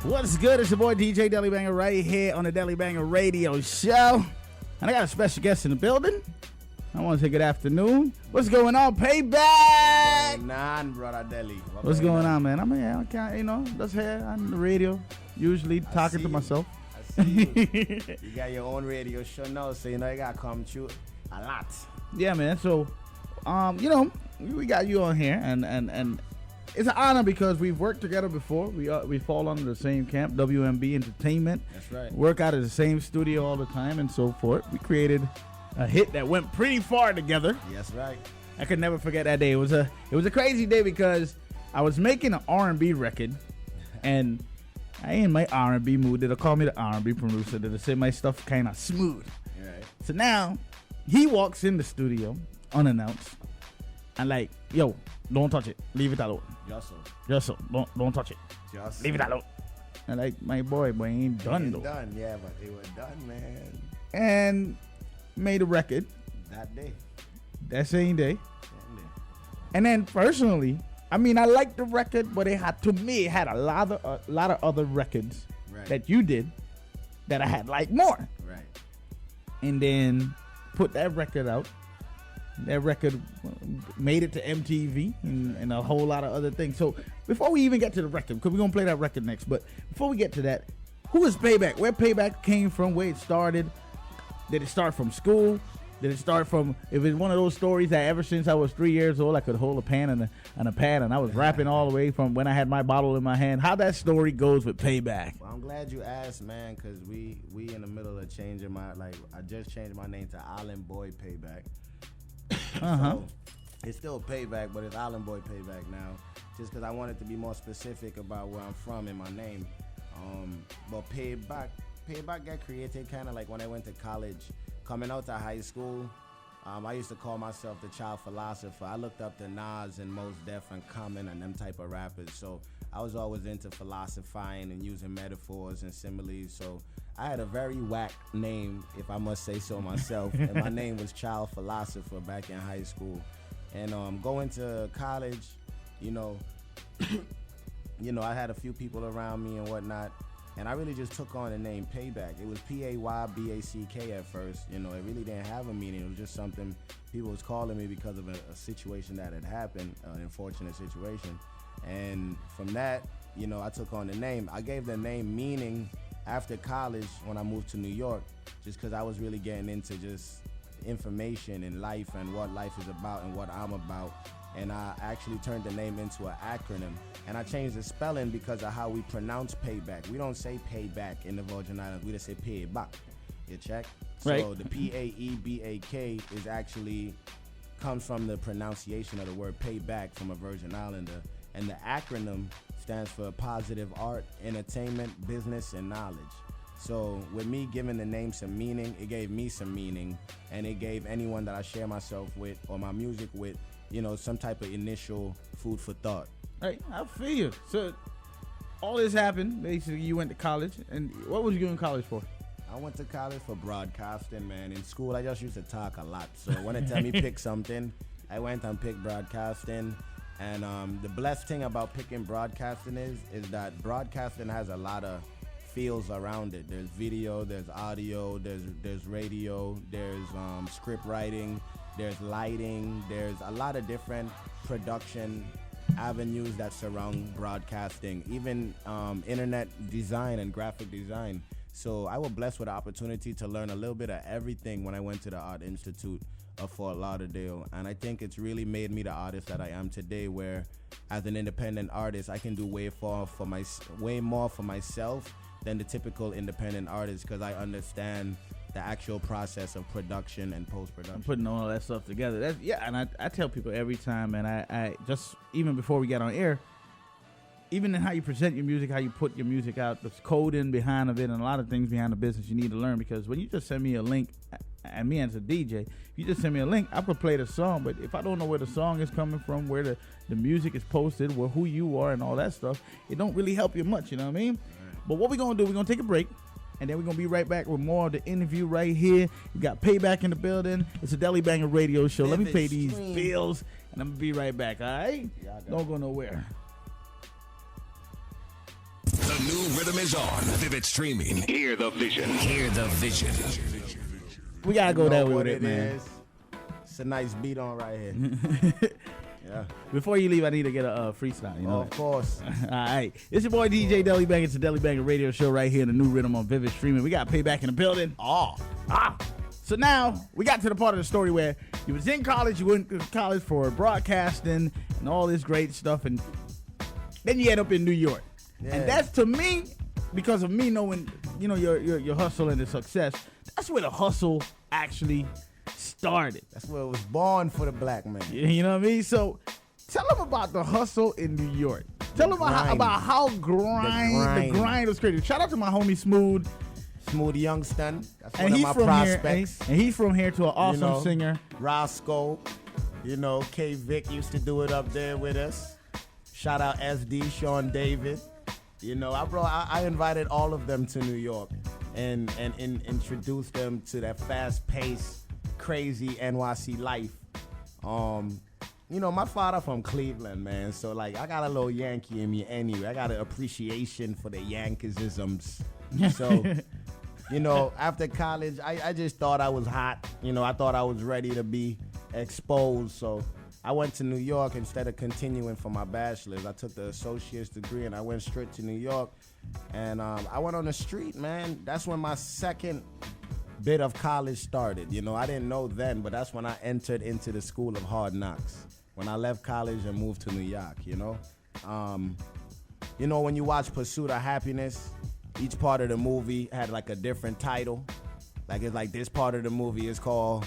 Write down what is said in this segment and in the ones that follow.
What's good? It's your boy DJ Deli Banger right here on the Deli Banger Radio Show. And I got a special guest in the building. I want to say good afternoon. What's going on, Paebak? Nah, brother Deli. What's going on, man? I'm here, just here on the radio, usually talking to myself. I see you. You got your own radio show now, so you gotta come through a lot. Yeah, man. So, we got you on here, and it's an honor because we've worked together before. We fall under the same camp, WMB Entertainment. That's right. Work out of the same studio all the time and so forth. We created a hit that went pretty far together. That's right. I could never forget that day. It was a crazy day because I was making an R&B record, and I ain't in my R&B mood. They'll call me the R&B producer. They'll say my stuff kind of smooth. Right. So now he walks in the studio unannounced and like, yo, don't touch it. Leave it alone. Just so. Don't touch it. Just leave it alone. And like, my boy ain't done though. Done, yeah, but it was done, man. And made a record that day. That same day. And then personally, I mean, I liked the record, but it had a lot of other records that you did that I had liked more. Right. And then put that record out. That record made it to MTV and a whole lot of other things. So before we even get to the record, because we're going to play that record next, but before we get to that, who is Paebak? Where Paebak came from, where it started? Did it start from school? Did it start from, if it's one of those stories that ever since I was 3 years old, I could hold a pen and a pad, and I was rapping all the way from when I had my bottle in my hand. How that story goes with Paebak? Well, I'm glad you asked, man, because we in the middle of changing I just changed my name to Island Boy Paebak. So it's still Paebak, but it's Island Boy Paebak now, just because I wanted to be more specific about where I'm from in my name. But Paebak got created kind of like when I went to college. Coming out to high school, I used to call myself the child philosopher. I looked up to Nas and Mos Def and Common and them type of rappers. So I was always into philosophizing and using metaphors and similes. So I had a very whack name, if I must say so myself. And my name was Child Philosopher back in high school. And going to college, I had a few people around me and whatnot. And I really just took on the name Paebak. It was P-A-Y-B-A-C-K at first. It really didn't have a meaning. It was just something people was calling me because of a situation that had happened, an unfortunate situation. And from that, I took on the name. I gave the name meaning after college when I moved to New York, just because I was really getting into just information in life and what life is about and what I'm about. And I actually turned the name into an acronym. And I changed the spelling because of how we pronounce Paebak. We don't say payback in the Virgin Islands. We just say Paebak. You check? Right. So the P-A-E-B-A-K is actually comes from the pronunciation of the word payback from a Virgin Islander. And the acronym stands for Positive Art, Entertainment, Business, and Knowledge. So with me giving the name some meaning, it gave me some meaning. And it gave anyone that I share myself with or my music with, some type of initial food for thought. Right, I feel you. So all this happened. Basically, you went to college, and what was you in college for? I went to college for broadcasting, man. In school, I just used to talk a lot. So when they tell me pick something, I went and picked broadcasting. And the blessed thing about picking broadcasting is that broadcasting has a lot of feels around it. There's video, there's audio, there's radio, there's script writing, there's lighting, there's a lot of different production avenues that surround broadcasting, even internet design and graphic design. So I was blessed with the opportunity to learn a little bit of everything when I went to the Art Institute of Fort Lauderdale, and I think it's really made me the artist that I am today, where as an independent artist I can do way more for myself than the typical independent artist, because I understand the actual process of production and post-production. Putting all that stuff together. And I tell people every time, and I just, even before we get on air, even in how you present your music, how you put your music out, there's coding behind of it and a lot of things behind the business you need to learn, because when you just send me a link, and me as a DJ, if you just send me a link, I could play the song, but if I don't know where the song is coming from, where the music is posted, where who you are and all that stuff, it don't really help you much, you know what I mean? Right. But what we're going to do, we're going to take a break, and then we're going to be right back with more of the interview right here. We got Paebak in the building. It's a Deli Banger Radio Show. Let me pay these bills, and I'm going to be right back, all right? Don't go nowhere. The new rhythm is on. Vivid streaming. Hear the vision. Hear the vision. We gotta go that way with it, it man. is. It's a nice beat on right here. Yeah. Before you leave, I need to get a freestyle. You know, Of course. All right, it's your boy DJ Deli Banger. It's the Deli Banger Radio Show right here in the new rhythm on Vivid Streaming. We got Paebak in the building. So now we got to the part of the story where you was in college, you went to college for broadcasting and all this great stuff, and then you end up in New York. Yeah. And that's, to me, because of me knowing, you know, your hustle and the success. That's where the hustle actually started. That's where it was born for the black man. You know what I mean? So tell them about the hustle in New York. Tell them about how the grind was created. Shout out to my homie Smooth. Smooth Youngston. That's And one he's of my from prospects. here, and he's from here to an awesome singer. Roscoe. You know, K Vic used to do it up there with us. Shout out SD, Sean David. You know, I invited all of them to New York and introduced them to that fast-paced, crazy NYC life. You know, my father from Cleveland, man. So, like, I got a little Yankee in me anyway. I got an appreciation for the Yankeesisms. So, you know, after college, I just thought I was hot. You know, I thought I was ready to be exposed. So I went to New York instead of continuing for my bachelor's. I took the associate's degree and I went straight to New York. And I went on the street, man. That's when my second bit of college started. You know, I didn't know then, but that's when I entered into the school of hard knocks. When I left college and moved to New York, you know. You know, when you watch Pursuit of Happiness, each part of the movie had like a different title. Like, it's like this part of the movie is called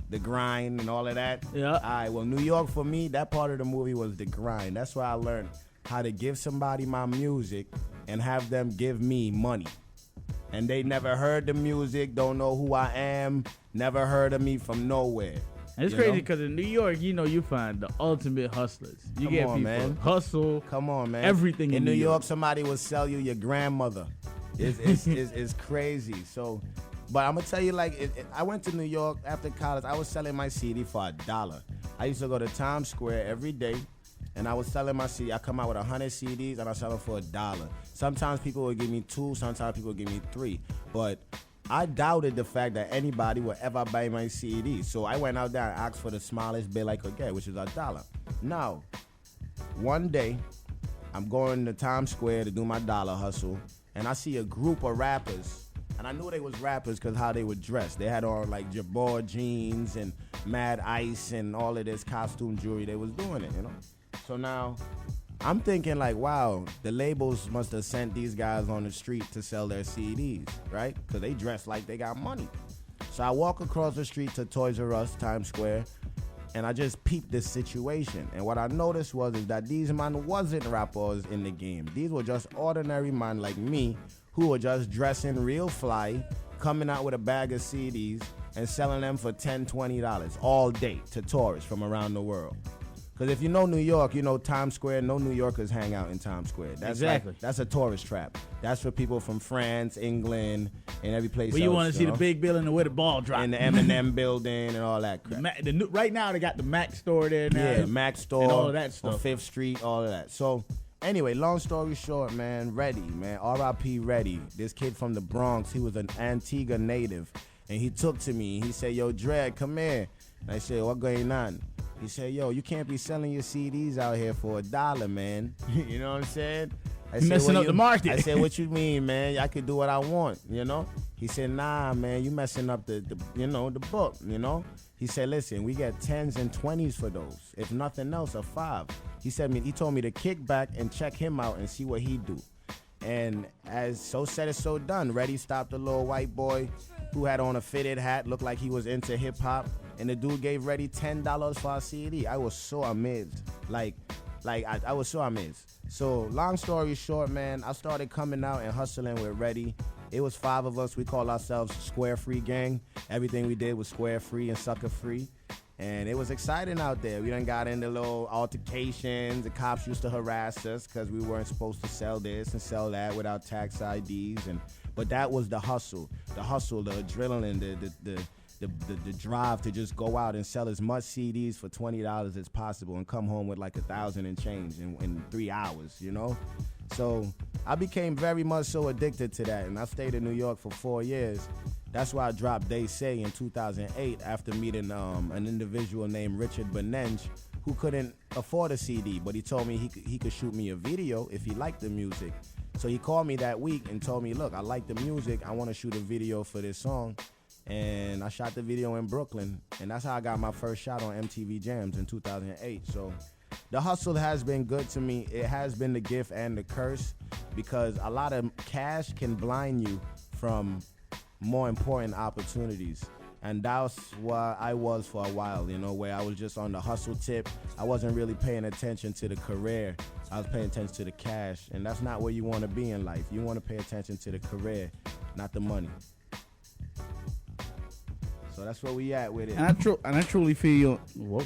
The Grind and all of that. Yeah. All right, well, New York for me, that part of the movie was The Grind. That's where I learned how to give somebody my music and have them give me money. And they never heard the music, don't know who I am, never heard of me from nowhere. And it's crazy because in New York, you know, you find the ultimate hustlers. You Come get on, people man. hustle. Come on, man. Everything in New York, somebody will sell you your grandmother. It's crazy. So, but I'm gonna tell you, like, I went to New York after college. I was selling my CD for $1. I used to go to Times Square every day, and I was selling my CD. I come out with 100 CDs, and I sell them for $1. Sometimes people would give me 2. Sometimes people would give me 3. But I doubted the fact that anybody would ever buy my CD. So I went out there and asked for the smallest bill I could get, which is $1. Now, one day, I'm going to Times Square to do my dollar hustle, and I see a group of rappers. And I knew they was rappers because how they were dressed. They had on like Jabbar jeans and Mad Ice and all of this costume jewelry. They was doing it, you know? So now I'm thinking like, wow, the labels must have sent these guys on the street to sell their CDs, right? Because they dress like they got money. So I walk across the street to Toys R Us, Times Square, and I just peeped this situation. And what I noticed is that these men wasn't rappers in the game. These were just ordinary men like me who were just dressing real fly, coming out with a bag of CDs and selling them for $10, $20 all day to tourists from around the world. Because if you know New York, you know Times Square. No New Yorkers hang out in Times Square. That's Exactly. That's a tourist trap. That's for people from France, England, and every place Where else. you want to see the big building and where the ball drop. In the M&M building and all that crap. Right now, they got the Mac store there now. Yeah, Mac store. And all of that stuff. On 5th Street, all of that. So, anyway, long story short, man, Reddy, man, R.I.P. Reddy. This kid from the Bronx, he was an Antigua native. And he took to me. He said, yo, Dredd, come here. And I said, what going on? He said, yo, you can't be selling your CDs out here for $1, man. You know what I'm saying? I said, messing up the market. I said, what you mean, man? I could do what I want, you know? He said, nah, man, you messing up the book, you know? He said, listen, we get 10s and 20s for those. If nothing else, a 5. He told me to kick back and check him out and see what he do. And as so said it's so done, Reddy stopped a little white boy who had on a fitted hat, looked like he was into hip hop, and the dude gave Reddy $10 for a CD. I was so amazed. I was so amazed. So long story short, man, I started coming out and hustling with Reddy. It was 5 of us. We called ourselves Square Free Gang. Everything we did was square free and sucker free. And it was exciting out there. We done got into little altercations. The cops used to harass us because we weren't supposed to sell this and sell that without tax IDs. But that was the hustle, the adrenaline, the drive to just go out and sell as much CDs for $20 as possible and come home with like 1,000 and change in 3 hours, you know? So I became very much so addicted to that, and I stayed in New York for 4 years. That's why I dropped They Say in 2008 after meeting an individual named Richard Benenge who couldn't afford a CD, but he told me he could shoot me a video if he liked the music. So he called me that week and told me, look, I like the music. I want to shoot a video for this song. And I shot the video in Brooklyn, and that's how I got my first shot on MTV Jams in 2008. So the hustle has been good to me. It has been the gift and the curse, because a lot of cash can blind you from more important opportunities. And that's why I was for a while, you know, where I was just on the hustle tip. I wasn't really paying attention to the career. I was paying attention to the cash, and that's not where you want to be in life. You want to pay attention to the career, not the money. So that's where we at with it. And I truly feel you. Whoa.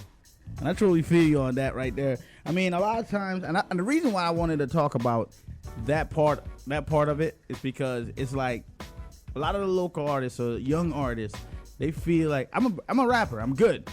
And I truly feel you on that right there. I mean, a lot of times, and the reason why I wanted to talk about that part of it is because it's like a lot of the local artists or young artists, they feel like I'm a rapper, I'm good.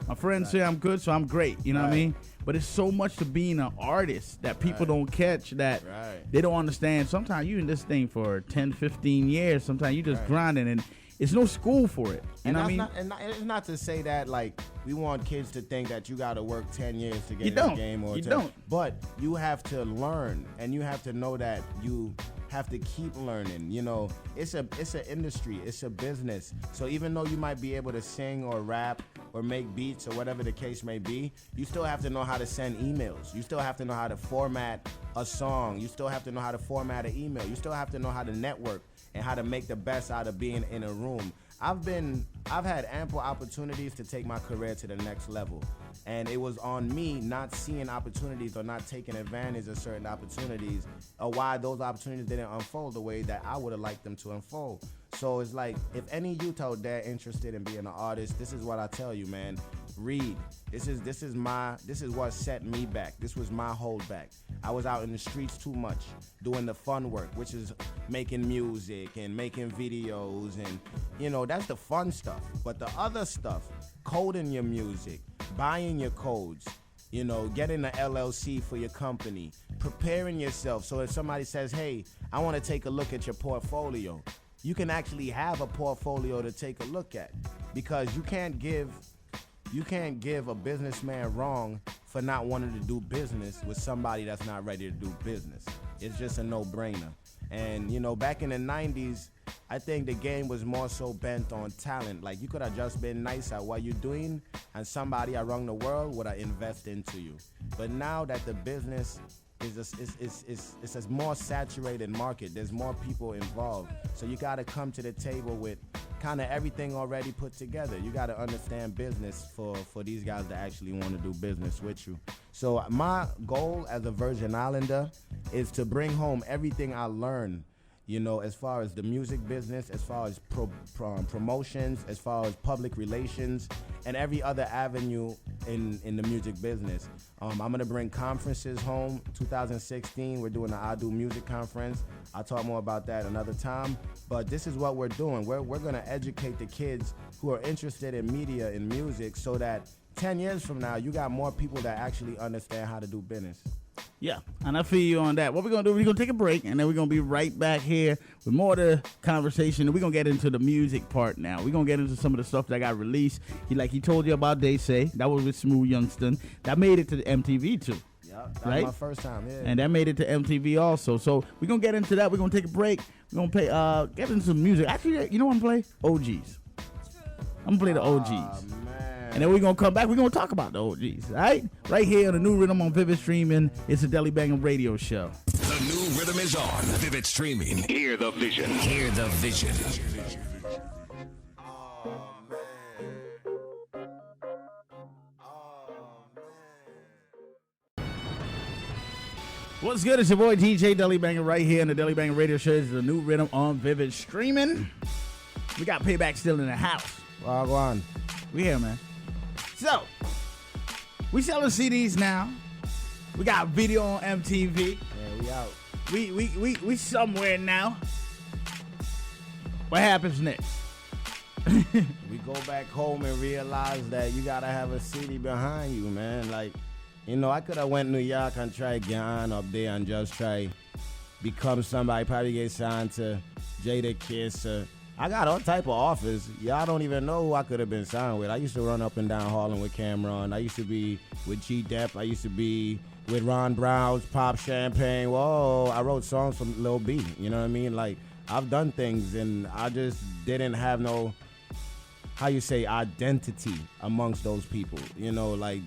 My friends say I'm good, so I'm great. You know what I mean? But it's so much to being an artist that people don't catch, that they don't understand. Sometimes you in this thing for 10, 15 years. Sometimes you just grinding, and it's no school for it. You know what I mean? It's not to say that, like, we want kids to think that you got to work 10 years to get in the game. You don't. But you have to learn, and you have to know that you have to keep learning. You know, it's an industry, it's a business. So even though you might be able to sing or rap or make beats or whatever the case may be, you still have to know how to send emails. You still have to know how to format a song. You still have to know how to format an email. You still have to know how to network and how to make the best out of being in a room. I've had ample opportunities to take my career to the next level. And it was on me not seeing opportunities or not taking advantage of certain opportunities, or why those opportunities didn't unfold the way that I would have liked them to unfold. So it's like, if any youth out there interested in being an artist, this is what I tell you, man. Read. This is what set me back. This was my holdback. I was out in the streets too much, doing the fun work, which is making music and making videos, and, you know, that's the fun stuff. But the other stuff, coding your music, buying your codes, you know, getting an LLC for your company, preparing yourself so if somebody says, hey, I want to take a look at your portfolio, you can actually have a portfolio to take a look at, because you can't give a businessman wrong for not wanting to do business with somebody that's not ready to do business. It's just a no-brainer. And, you know, back in the 90s, I think the game was more so bent on talent. Like, you could have just been nice at what you're doing, and somebody around the world would have invested into you. But now that the business it's a more saturated market, there's more people involved. So you got to come to the table with kind of everything already put together. You got to understand business for these guys to actually want to do business with you. So my goal as a Virgin Islander is to bring home everything I learned, you know, as far as the music business, as far as promotions, as far as public relations, and every other avenue in the music business. I'm going to bring conferences home. 2016, we're doing the I Do Music Conference. I'll talk more about that another time. But this is what we're doing. We're going to educate the kids who are interested in media and music, so that 10 years from now, you got more people that actually understand how to do business. Yeah, and I feel you on that. What we're going to do, we're going to take a break, and then we're going to be right back here with more of the conversation. And we're going to get into the music part now. We're going to get into some of the stuff that got released. He told you about They Say. That was with Smooth Youngston. That made it to MTV, too. Yeah, that right? was my first time, yeah. And that made it to MTV also. So we're going to get into that. We're going to take a break. We're going to play, get into some music. Actually, you know what I'm going to play? OGs. I'm going to play the OGs. And then we're going to come back. We're going to talk about the OGs, all right? Right here on the new rhythm on Vivid Streaming. It's a Deli Banger Radio Show. The new rhythm is on Vivid Streaming. Hear the vision. Hear the vision. What's good? It's your boy DJ Deli Banger right here on the Deli Banger Radio Show. It's the new rhythm on Vivid Streaming. We got Paebak still in the house. Well, go on. We here, man. So, we selling CDs now. We got video on MTV. Yeah, we out. We somewhere now. What happens next? We go back home and realize that you gotta have a CD behind you, man. Like, you know, I could have went to New York and tried getting up there and just try become somebody, probably get signed to Jada Kiss. I got all type of offers. Y'all don't even know who I could have been signed with. I used to run up and down Harlem with Cameron. I used to be with G-Dep. I used to be with Ron Brown's Pop Champagne. Whoa, I wrote songs from Lil B. You know what I mean? Like, I've done things, and I just didn't have no, how you say, identity amongst those people. You know, like,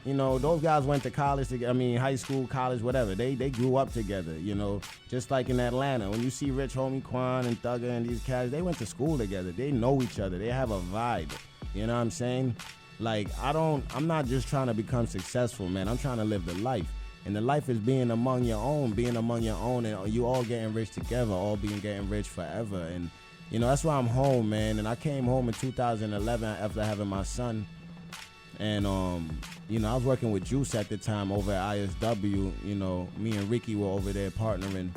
you know, those guys went to college together. I mean, high school, college, whatever. They grew up together, you know, just like in Atlanta. When you see Rich Homie Quan and Thugger and these cats, they went to school together. They know each other. They have a vibe. You know what I'm saying? Like, I'm not just trying to become successful, man. I'm trying to live the life. And the life is being among your own, and you all getting rich together, all getting rich forever. And, you know, that's why I'm home, man. And I came home in 2011 after having my son. And, you know, I was working with Juice at the time over at ISW. You know, me and Ricky were over there partnering.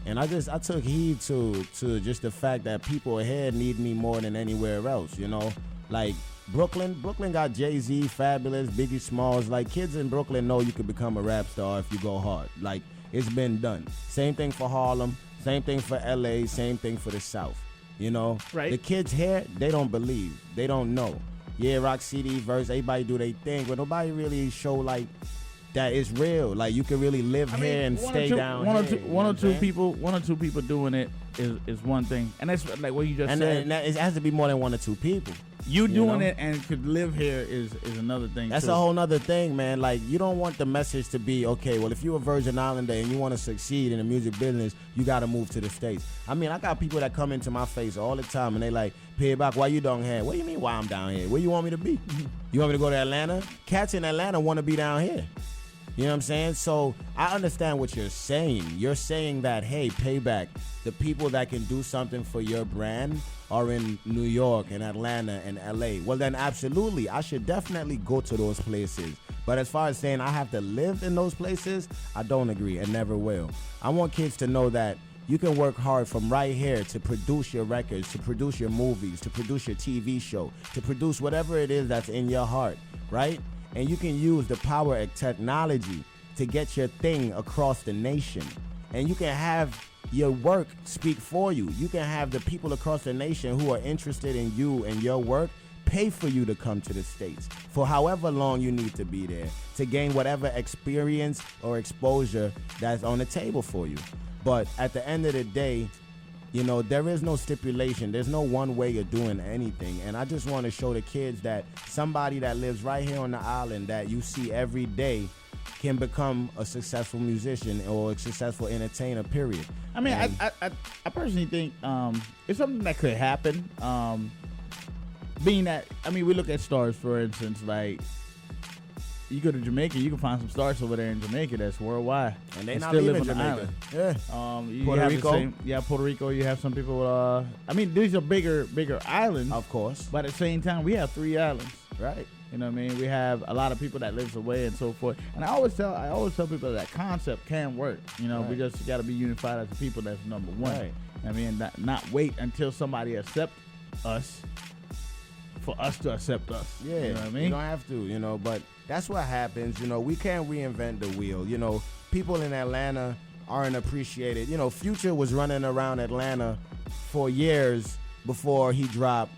And I took heed to just the fact that people here need me more than anywhere else, you know. Like, Brooklyn got Jay-Z, Fabulous, Biggie Smalls. Like, kids in Brooklyn know you could become a rap star if you go hard. Like, it's been done. Same thing for Harlem, same thing for LA, same thing for the South, you know. Right. The kids here, they don't believe. They don't know. Yeah, Rock CD, Verse, everybody do their thing, but nobody really show, like, that it's real. Like, you can really live here and stay down here. One or two people doing it is one thing. And that's like what you just said. And it has to be more than one or two people. You doing it and could live here is another thing. That's a whole nother thing, man. Like, you don't want the message to be, okay, well, if you're a Virgin Islander and you want to succeed in the music business, you got to move to the States. I mean, I got people that come into my face all the time and they like, Paebak, why you down here? What do you mean why I'm down here? Where you want me to be? You want me to go to Atlanta? Cats in Atlanta want to be down here. You know what I'm saying? So I understand what you're saying. You're saying that, hey, Paebak, the people that can do something for your brand are in New York and Atlanta and LA. Well, then absolutely, I should definitely go to those places. But as far as saying I have to live in those places, I don't agree and never will. I want kids to know that you can work hard from right here to produce your records, to produce your movies, to produce your TV show, to produce whatever it is that's in your heart, right? And you can use the power of technology to get your thing across the nation. And you can have your work speak for you. You can have the people across the nation who are interested in you and your work pay for you to come to the States for however long you need to be there to gain whatever experience or exposure that's on the table for you. But at the end of the day, you know, there is no stipulation. There's no one way of doing anything. And I just want to show the kids that somebody that lives right here on the island that you see every day can become a successful musician or a successful entertainer, period. I mean, I personally think it's something that could happen. Being that, I mean, we look at stars, for instance, like, you go to Jamaica, you can find some stars over there in Jamaica that's worldwide. And they not leaving Jamaica. Yeah. Puerto Rico. Puerto Rico, you have some people, I mean, these are bigger islands. Of course. But at the same time, we have 3 islands. Right. You know what I mean? We have a lot of people that lives away and so forth. And I always tell people that concept can work. You know, right. We just got to be unified as a people. That's number one. Right. I mean, not wait until somebody accept us for us to accept us. Yeah. You know what I mean? You don't have to, you know, but that's what happens. You know, we can't reinvent the wheel. You know, people in Atlanta aren't appreciated. You know, Future was running around Atlanta for years before he dropped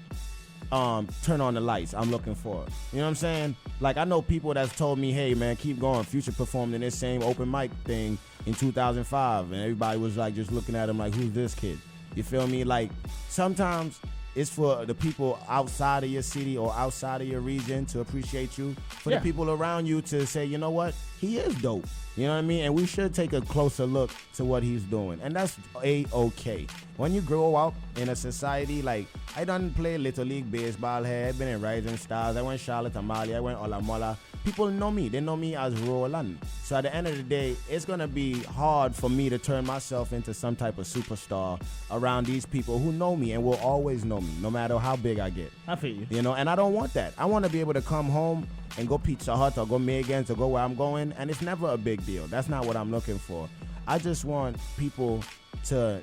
Turn On the Lights, I'm Looking For It. You know what I'm saying? Like, I know people that's told me, hey, man, keep going. Future performed in this same open mic thing in 2005, and everybody was, like, just looking at him like, who's this kid? You feel me? Like, sometimes it's for the people outside of your city or outside of your region to appreciate you. For the people around you to say, you know what? He is dope. You know what I mean? And we should take a closer look to what he's doing. And that's A-okay. When you grow up in a society, like, I done play Little League Baseball here. I've been in Rising Stars. I went Charlotte Amali. I went Olamola. People know me. They know me as Roland. So at the end of the day, it's going to be hard for me to turn myself into some type of superstar around these people who know me and will always know me, no matter how big I get. I feel you. You know, and I don't want that. I want to be able to come home and go Pizza Hut or go Megan's or go where I'm going, and it's never a big deal. That's not what I'm looking for. I just want people to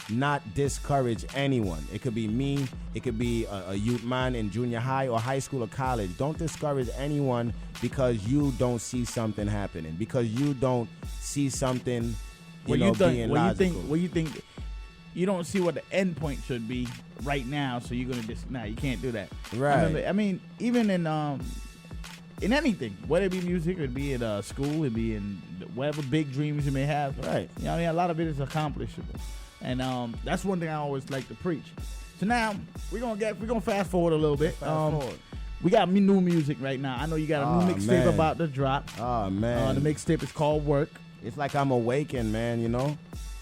not discourage anyone. It could be me. It could be a youth man in junior high or high school or college. Don't discourage anyone because you don't see something happening, because you don't see something What being you logical. think? You don't see what the end point should be right now, so you're gonna you can't do that. Right. I mean, even in anything, whether it be music, it'd be in school, it'd be in whatever big dreams you may have. Right. You know what I mean? A lot of it is accomplishable, and that's one thing I always like to preach. So now we're gonna fast forward a little bit. We got new music right now. I know you got a new mixtape about to drop. Oh man. The mixtape is called Work. It's like I'm awakened, man, you know?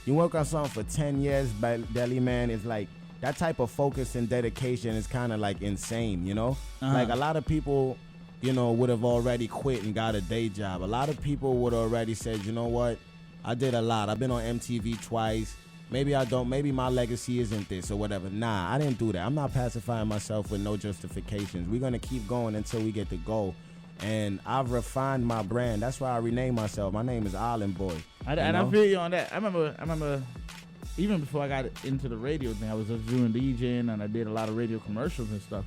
You work on something for 10 years, but Deli, man, it's like that type of focus and dedication is kind of like insane, you know? Like a lot of people, you know, would have already quit and got a day job. A lot of people would have already said, you know what? I did a lot. I've been on MTV twice. Maybe maybe my legacy isn't this or whatever. Nah, I didn't do that. I'm not pacifying myself with no justifications. We're going to keep going until we get the goal. And I've refined my brand. That's why I renamed myself. My name is Island Boy. And I feel you on that. I remember even before I got into the radio thing, I was just doing DJing and I did a lot of radio commercials and stuff.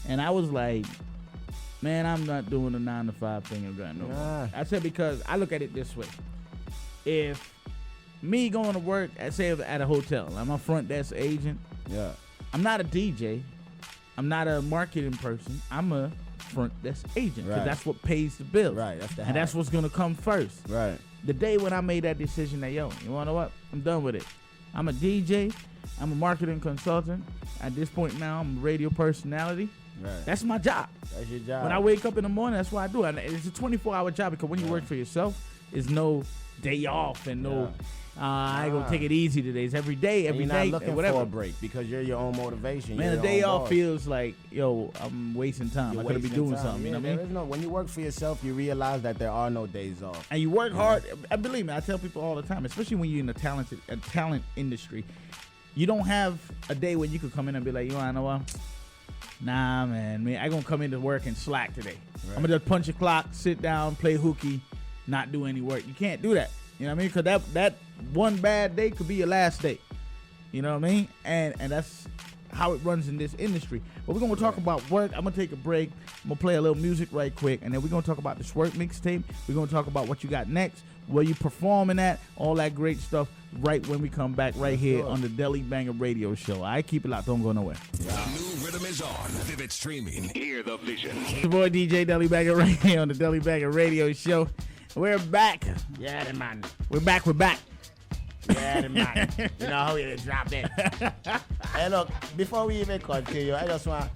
And I was like, man, I'm not doing the 9-to-5 thing again no more. I said, because I look at it this way. If me going to work, say at a hotel, I'm a front desk agent. Yeah. I'm not a DJ. I'm not a marketing person. I'm a front desk agent, because that's what pays the bills. Right. That's what's gonna come first. Right. The day when I made that decision that, yo, you wanna know what? I'm done with it. I'm a DJ. I'm a marketing consultant. At this point now, I'm a radio personality. Right. That's my job. That's your job. When I wake up in the morning, that's what I do. And it's a 24-hour job, because when you work for yourself, there's no day off and no. I ain't gonna take it easy today. It's every day, every night. day, You're not looking whatever. for a break because you're your own motivation. Man, a day off feels like, yo, I'm wasting time. I could be doing something. You know what I mean? When you work for yourself, you realize that there are no days off. And you work hard. And believe me, I tell people all the time, especially when you're in a talent industry, you don't have a day when you could come in and be like, you know what? Nah, man, I gonna come into work and slack today. Right. I'm gonna just punch a clock, sit down, play hooky, not do any work. You can't do that. You know what I mean? Because that one bad day could be your last day. You know what I mean? And that's how it runs in this industry. But we're going to talk about work. I'm going to take a break. I'm going to play a little music right quick. And then we're going to talk about this work mixtape. We're going to talk about what you got next, where you performing at, all that great stuff right when we come back right here on the Deli Banger Radio Show. I keep it locked. Don't go nowhere. The new rhythm is on. Vivid streaming. Hear the vision. It's your boy DJ Deli Banger right here on the Deli Banger Radio Show. We're back. Yeah, man. We're back. Yeah, man. You know how we drop it. Hey, look, before we even continue, I just want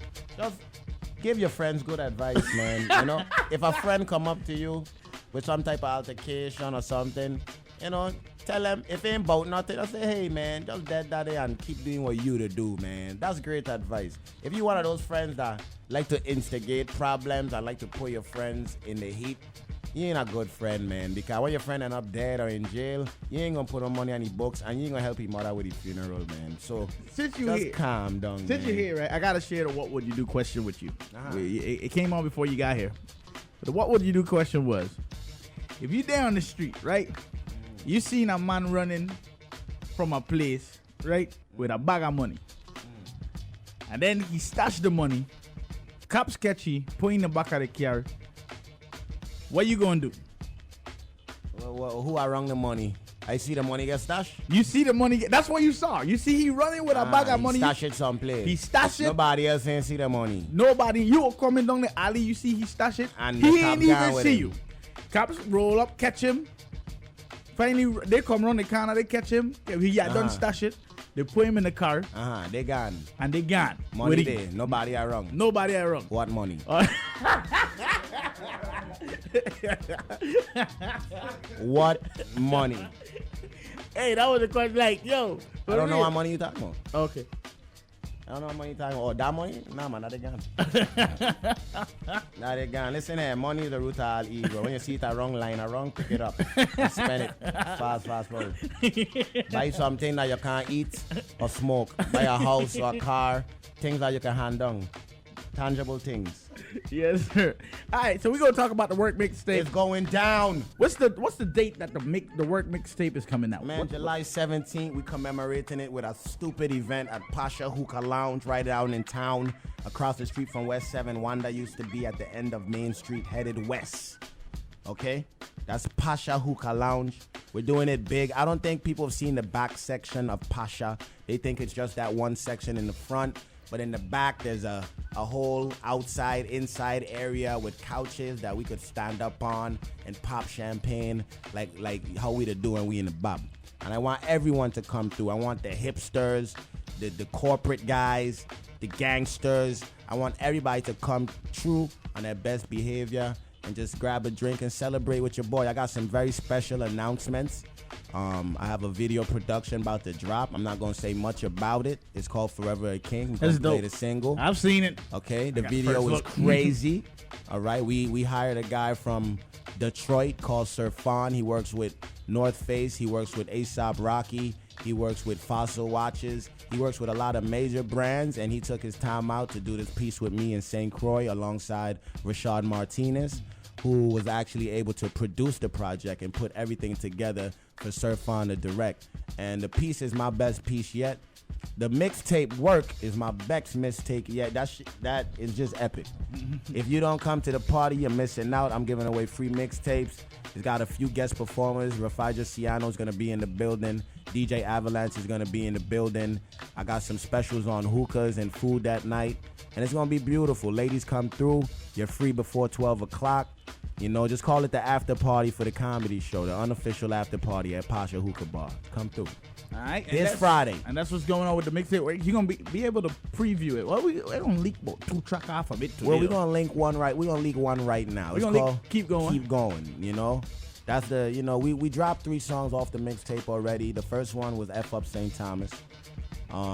give your friends good advice, man. You know, if a friend come up to you with some type of altercation or something, you know, tell them if it ain't about nothing, just say, hey, man, just dead daddy and keep doing what you to do, man. That's great advice. If you're one of those friends that like to instigate problems and like to put your friends in the heat, you ain't a good friend, man, because when your friend end up dead or in jail, you ain't gonna put no money on the books and you ain't gonna help your mother with the funeral, man. So since you just here, calm down, since man. you're here, right, I gotta share the what would you do question with you. It came on before you got here. But the what would you do question was, if you down the street, right, you seen a man running from a place, right, with a bag of money, and then he stashed the money, cops catch you, put in the back of the car. What you gonna do? Well, who are wrong the money? I see the money get stashed. You see the money that's what you saw. You see he running with a bag of money. He stash it someplace. He stash it. Nobody else ain't see the money. Nobody. You were coming down the alley. You see he stash it. And he ain't even see you. Cops roll up, catch him. Finally, they come around the corner. They catch him. He done stash it. They put him in the car. They gone. And they gone. Money there. Nobody are wrong. Nobody are wrong. What money? What money? Hey, that was the question. Like, yo. I don't know what money you talking about. Okay. I don't know what money you talking about. Oh, that money? Nah, man, that they gone. Nah, they gone. Listen here, money is the root of all evil. When you see it a wrong line, pick it up and spend it. Fast forward. Buy something that you can't eat or smoke. Buy a house or a car. Things that you can hand down. Tangible things. Yes, sir. All right, so we're gonna talk about the work mixtape. It's going down. What's the date that the work mixtape is coming out? Man, July 17th, we commemorating it with a stupid event at Pasha Hookah Lounge right down in town, across the street from West 7, one that used to be at the end of Main Street, headed west. Okay, that's Pasha Hookah Lounge. We're doing it big. I don't think people have seen the back section of Pasha. They think it's just that one section in the front. But in the back, there's a whole outside, inside area with couches that we could stand up on and pop champagne like how we doing we in the bub. And I want everyone to come through. I want the hipsters, the corporate guys, the gangsters. I want everybody to come true on their best behavior and just grab a drink and celebrate with your boy. I got some very special announcements. I have a video production about to drop. I'm not going to say much about it. It's called Forever a King. We're going to play the single. I've seen it. Okay, the video is crazy. All right, we hired a guy from Detroit called Sir Fawn. He works with North Face. He works with Aesop Rocky. He works with Fossil Watches. He works with a lot of major brands, and he took his time out to do this piece with me in St. Croix alongside Rashad Martinez, who was actually able to produce the project and put everything together for Sir Fawn to direct. And the piece is my best piece yet. The mixtape Work is my best mixtape yet. That is just epic. If you don't come to the party, you're missing out. I'm giving away free mixtapes. It's got a few guest performers. Rafaja Ciano's going to be in the building. DJ Avalanche is going to be in the building. I got some specials on hookahs and food that night. And it's going to be beautiful. Ladies, come through. You're free before 12 o'clock. You know, just call it the after party for the comedy show, the unofficial after party at Pasha Hookah Bar. Come through. All right. This Friday. And that's what's going on with the mixtape. You're going to be able to preview it. Well, we're going to leak about 2 tracks off of it today. Well, we're going to link one right. We're going to leak one right now. We're going to keep going. Keep going, you know. That's the, you know, we dropped 3 songs off the mixtape already. The first one was F Up St. Thomas.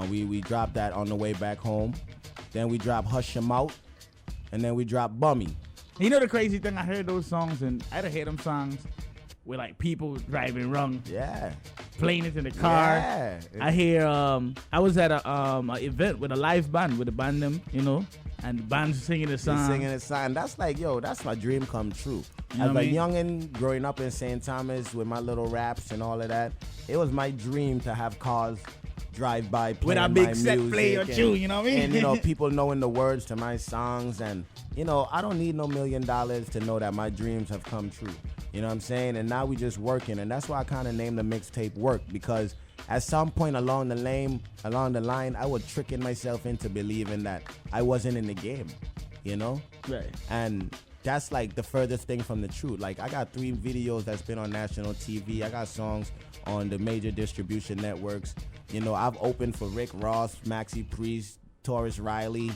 We dropped that on the way back home. Then we dropped Hush 'Em Out. And then we dropped Bummy. You know the crazy thing? I heard those songs, and I done heard them songs with like people driving wrong. Yeah. Playing it in the car. Yeah. I hear, I was at a event with a live band with the band them, you know, and the band's singing the song. Singing the song. That's like, yo, that's my dream come true. You know As what a I mean? youngin' growing up in St. Thomas with my little raps and all of that, it was my dream to have cars drive by playing with a my big set music play or two, you know what I mean? And, you know, people knowing the words to my songs. And, you know, I don't need no $1 million to know that my dreams have come true. You know what I'm saying? And now we just working. And that's why I kind of named the mixtape Work, because at some point along the line, I was tricking myself into believing that I wasn't in the game, you know? Right. And that's like the furthest thing from the truth. Like, I got 3 videos that's been on national TV. I got songs on the major distribution networks. You know, I've opened for Rick Ross, Maxi Priest, Taurus Riley.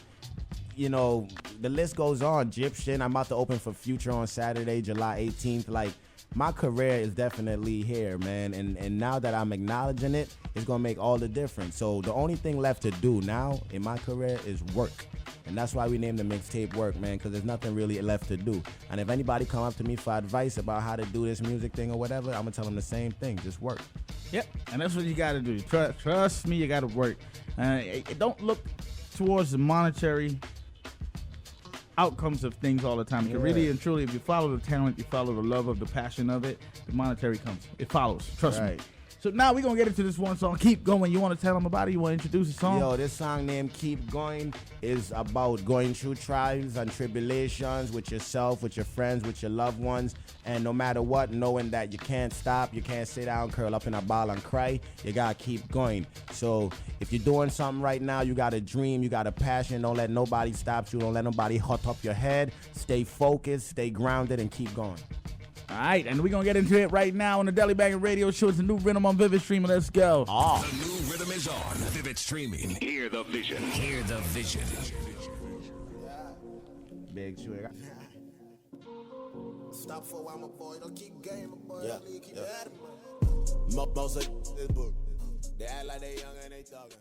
You know, the list goes on. Egyptian. I'm about to open for Future on Saturday, July 18th. Like, my career is definitely here, man. And now that I'm acknowledging it, it's going to make all the difference. So the only thing left to do now in my career is work. And that's why we named the mixtape Work, man, because there's nothing really left to do. And if anybody come up to me for advice about how to do this music thing or whatever, I'm going to tell them the same thing. Just work. Yep, and that's what you got to do. Trust me, you got to work. Don't look towards the monetary outcomes of things all the time. Because really and truly, if you follow the talent, you follow the love of the passion of it, the monetary comes. It follows. Trust me. So now we're going to get into this one song, Keep Going. You want to tell them about it? You want to introduce the song? Yo, this song named Keep Going is about going through trials and tribulations with yourself, with your friends, with your loved ones. And no matter what, knowing that you can't stop, you can't sit down, curl up in a ball and cry. You got to keep going. So if you're doing something right now, you got a dream, you got a passion. Don't let nobody stop you. Don't let nobody hot up your head. Stay focused, stay grounded, and keep going. All right, and we're going to get into it right now on the Deli Banger Radio Show. It's a new rhythm on Vivid Streaming. Let's go. Oh. The new rhythm is on Vivid Streaming. Hear the vision. Hear the vision. Big trigger. Stop for a while, my boy. Don't keep game, my boy. Yeah. Keep at it, man. My boss like this book. They act like they young and they talking.